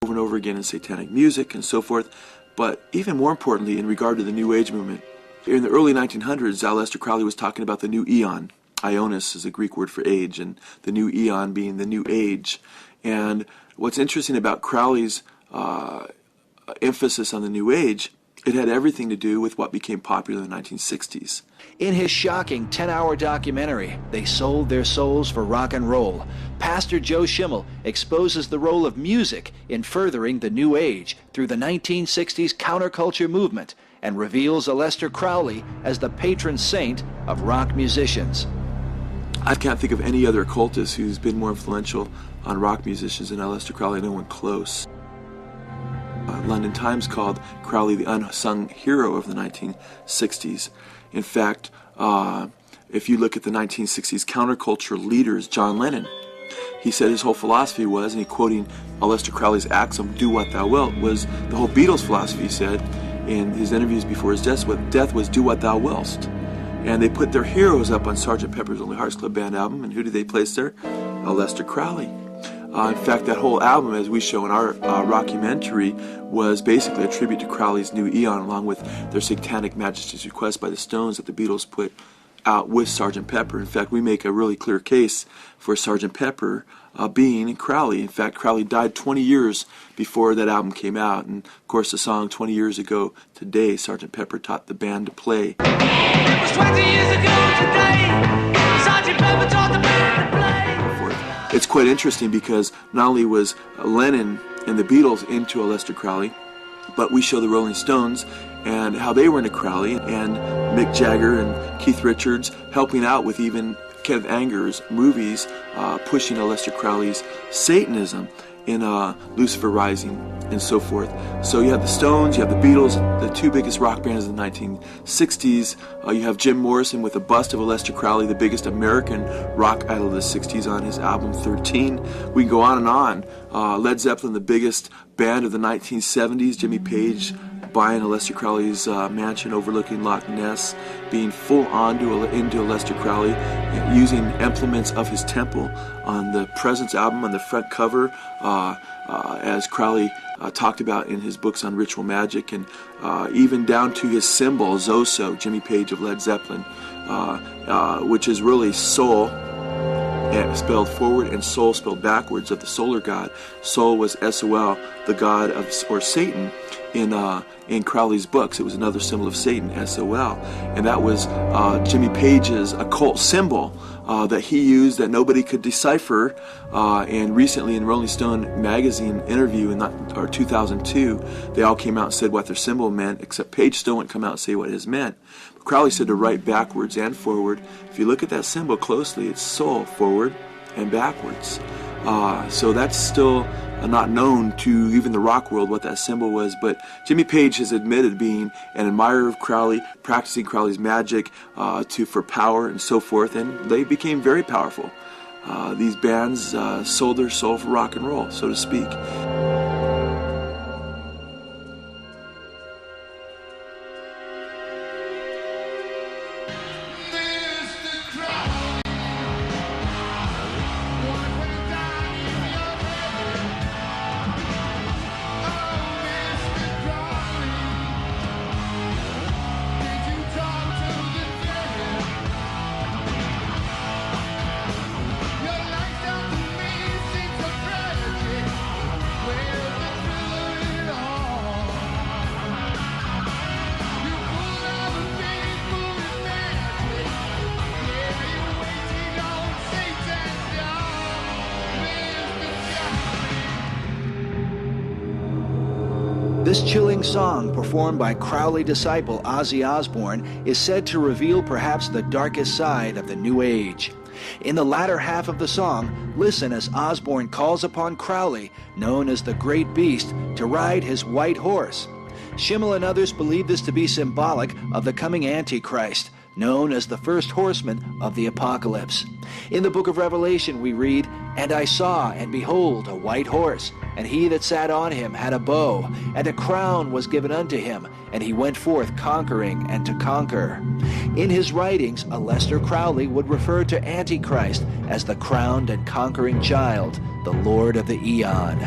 over and over again in satanic music and so forth. But even more importantly, in regard to the New Age movement, in the early 1900s, Aleister Crowley was talking about the new eon. Ionis is a Greek word for age, and the new eon being the new age. And what's interesting about Crowley's emphasis on the new age, it had everything to do with what became popular in the 1960s. In his shocking 10-hour documentary, They Sold Their Souls for Rock and Roll, Pastor Joe Schimmel exposes the role of music in furthering the New Age through the 1960s counterculture movement and reveals Aleister Crowley as the patron saint of rock musicians. I can't think of any other occultist who's been more influential on rock musicians than Aleister Crowley, no one close. London Times called Crowley the unsung hero of the 1960s. In fact, if you look at the 1960s counterculture leaders, John Lennon, he said his whole philosophy was, and he quoting Aleister Crowley's axiom, do what thou wilt, was the whole Beatles philosophy, he said in his interviews before his death was do what thou willst. And they put their heroes up on Sgt. Pepper's Lonely Hearts Club Band album, and who did they place there? Aleister Crowley. In fact, that whole album, as we show in our rockumentary, was basically a tribute to Crowley's New Eon, along with their Satanic Majesty's Request by the Stones that the Beatles put out with Sgt. Pepper. In fact, we make a really clear case for Sgt. Pepper being Crowley. In fact, Crowley died 20 years before that album came out, and of course the song 20 years ago today, Sgt. Pepper taught the band to play. It was 20 years ago today, Sgt. Pepper taught the band to play. It's quite interesting because not only was Lennon and the Beatles into Aleister Crowley, but we show the Rolling Stones and how they were into Crowley, and Mick Jagger and Keith Richards helping out with even Kenneth Anger's movies pushing Aleister Crowley's Satanism in Lucifer Rising and so forth. So you have the Stones, you have the Beatles, the two biggest rock bands of the 1960s. You have Jim Morrison with a bust of Aleister Crowley, the biggest American rock idol of the 60s, on his album 13. We can go on and on. Led Zeppelin, the biggest band of the 1970s. Jimmy Page buying Aleister Crowley's mansion overlooking Loch Ness, being full on into Aleister Crowley, using implements of his temple on the Presence album on the front cover, as Crowley talked about in his books on ritual magic, and even down to his symbol, Zoso, Jimmy Page of Led Zeppelin, which is really soul, spelled forward, and soul spelled backwards, of the solar god. Soul was S-O-L, the god of, or Satan, in Crowley's books. It was another symbol of Satan, S-O-L, and that was Jimmy Page's occult symbol that he used that nobody could decipher. And recently in Rolling Stone magazine interview in 2002, they all came out and said what their symbol meant, except Page still wouldn't come out and say what his meant. But Crowley said to write backwards and forward. If you look at that symbol closely, it's soul, forward and backwards. So that's still not known to even the rock world what that symbol was, but Jimmy Page has admitted being an admirer of Crowley, practicing Crowley's magic for power and so forth, and they became very powerful. These bands sold their soul for rock and roll, so to speak. This chilling song, performed by Crowley disciple Ozzy Osbourne, is said to reveal perhaps the darkest side of the New Age. In the latter half of the song, listen as Osbourne calls upon Crowley, known as the Great Beast, to ride his white horse. Schimmel and others believe this to be symbolic of the coming Antichrist, known as the first horseman of the apocalypse. In the book of Revelation we read, "And I saw, and behold, a white horse, and he that sat on him had a bow, and a crown was given unto him, and he went forth conquering and to conquer." In his writings, Aleister Crowley would refer to Antichrist as the crowned and conquering child, the Lord of the Eon.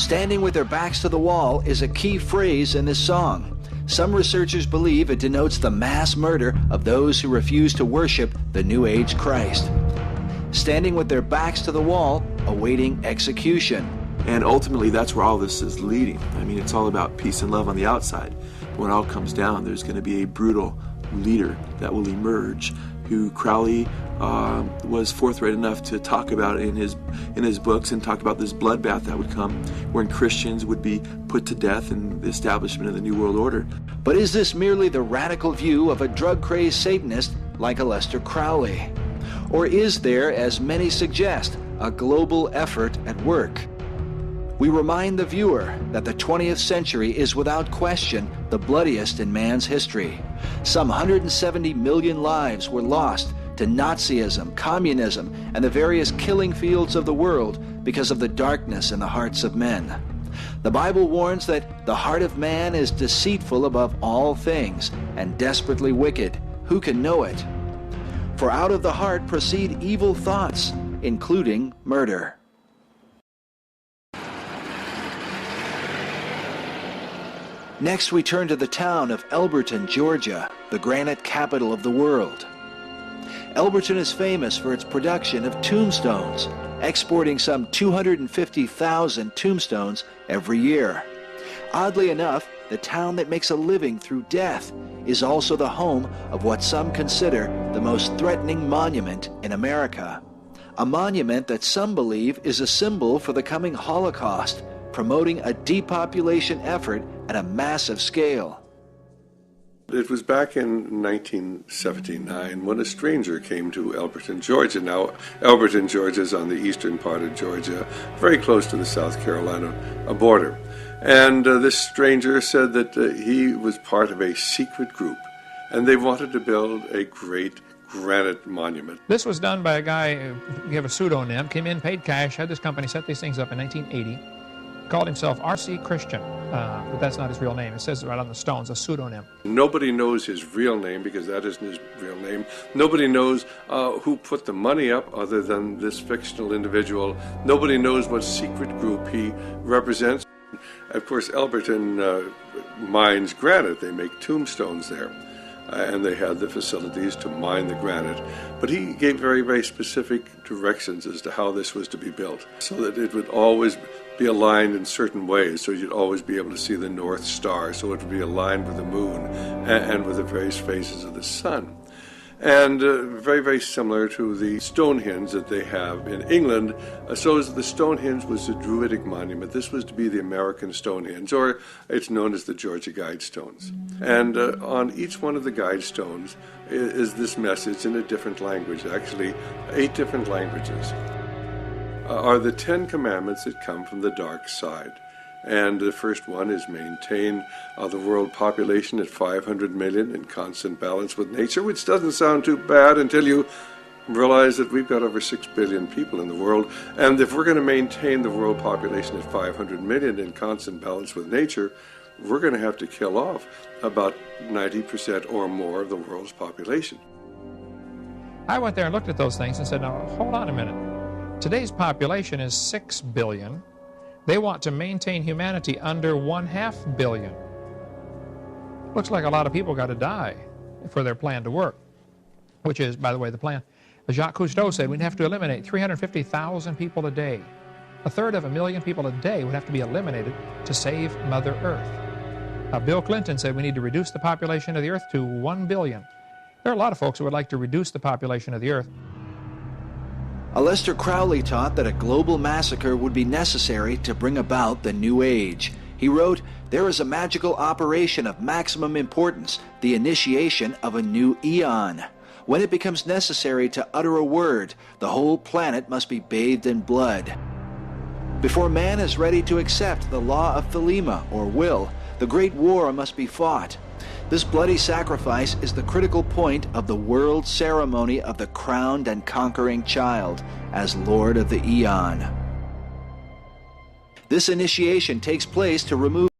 Standing with their backs to the wall is a key phrase in this song. Some researchers believe it denotes the mass murder of those who refuse to worship the New Age Christ. Standing with their backs to the wall, awaiting execution. And ultimately, that's where all this is leading. I mean, it's all about peace and love on the outside. But when it all comes down, there's going to be a brutal leader that will emerge, who Crowley was forthright enough to talk about in his books, and talk about this bloodbath that would come, wherein Christians would be put to death in the establishment of the New World Order. But is this merely the radical view of a drug-crazed Satanist like Aleister Crowley? Or is there, as many suggest, a global effort at work? We remind the viewer that the 20th century is without question the bloodiest in man's history. Some 170 million lives were lost to Nazism, communism, and the various killing fields of the world because of the darkness in the hearts of men. The Bible warns that the heart of man is deceitful above all things and desperately wicked. Who can know it? For out of the heart proceed evil thoughts, including murder. Next, we turn to the town of Elberton, Georgia, the granite capital of the world. Elberton is famous for its production of tombstones, exporting some 250,000 tombstones every year. Oddly enough, the town that makes a living through death is also the home of what some consider the most threatening monument in America. A monument that some believe is a symbol for the coming Holocaust, promoting a depopulation effort at a massive scale. It was back in 1979 when a stranger came to Elberton, Georgia. Now, Elberton, Georgia is on the eastern part of Georgia, very close to the South Carolina border. And this stranger said that he was part of a secret group, and they wanted to build a great granite monument. This was done by a guy who gave a pseudonym, came in, paid cash, had this company set these things up in 1980, called himself R.C. Christian, but that's not his real name. It says it right on the stones, a pseudonym. Nobody knows his real name because that isn't his real name. Nobody knows who put the money up other than this fictional individual. Nobody knows what secret group he represents. Of course, Elberton mines granite. They make tombstones there. And they had the facilities to mine the granite. But he gave very, very specific directions as to how this was to be built, so that it would always be aligned in certain ways, so you'd always be able to see the North Star, so it would be aligned with the moon and with the various phases of the sun. And very, very similar to the Stonehenge that they have in England. So as the Stonehenge was a Druidic monument, this was to be the American Stonehenge, or it's known as the Georgia Guidestones. And on each one of the Guidestones is this message in a different language, actually 8 different languages, are the 10 commandments that come from the dark side. And the first one is maintain the world population at 500 million in constant balance with nature, which doesn't sound too bad until you realize that we've got over 6 billion people in the world. And if we're going to maintain the world population at 500 million in constant balance with nature, we're going to have to kill off about 90% or more of the world's population. I went there and looked at those things and said, now, hold on a minute. Today's population is 6 billion. They want to maintain humanity under 1/2 billion. Looks like a lot of people got to die for their plan to work, which is, by the way, the plan. Jacques Cousteau said we'd have to eliminate 350,000 people a day. 1/3 of a million people a day would have to be eliminated to save Mother Earth. Bill Clinton said we need to reduce the population of the Earth to 1 billion. There are a lot of folks who would like to reduce the population of the Earth. Aleister Crowley taught that a global massacre would be necessary to bring about the New Age. He wrote, "There is a magical operation of maximum importance, the initiation of a new eon. When it becomes necessary to utter a word, the whole planet must be bathed in blood. Before man is ready to accept the law of Thelema, or will, the great war must be fought. This bloody sacrifice is the critical point of the world ceremony of the crowned and conquering child as Lord of the Eon. This initiation takes place to remove